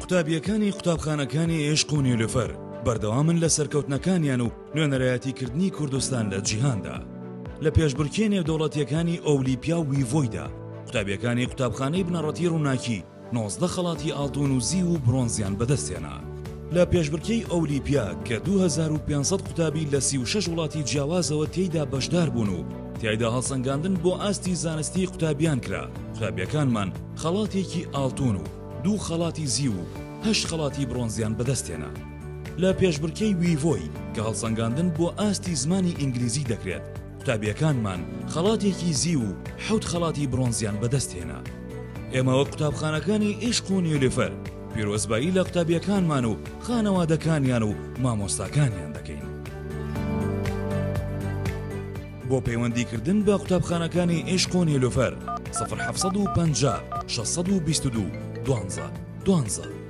قوتابیەکانی قوتابخانەکانی عێشق و نیلوفەر بەردەوامن لە سەرکەوتنەکانیان و نوێنەرایەتیکردنی کوردستان لە جیهاندا. لە پێشبڕکێ نێودەوڵەتیەکانی ئۆلیمپیا و ویڤۆیدا قوتابیەکانی قوتابخانەی بنەڕەتی ڕووناکی 19 خەڵاتی ئاڵتون و زی و برۆنزیان بەدەستێنا. لە پێشبڕکەی ئۆلیمپیا کە 2500 قوتابی لە 36 وڵاتی جیاوازەوە تێیدا بەشدار بوون و تیایدا هەڵسەنگاندن بۆ ئاستی زانستی قوتابیان کرا. قوتابیەکانمان خەڵاتێکی ئاڵتون و 2 خەڵاتی زی و 8 خەڵاتی برۆنزیان بەدەستێنا. لە پێشبڕکەی ویڤۆی کە هەڵسەنگاندن بۆ ئاستی زمانی ئینگلیزی دەکرێت قوتابیەکانمان خەڵاتێکی زی و 7 خەڵاتی برۆنزیان بەدەستێنا. ئێمە وەک قوتابخانەکانی عێشق و نیلوفەر پیرۆزبایی لە قوتابیەکانمان و خانەوادەکانیان و مامۆستاکانیان دەکەین. بۆ پەیوەندیکردن بە قوتابخانەکانی عێشق و نیلوفەر 0750 622 12 12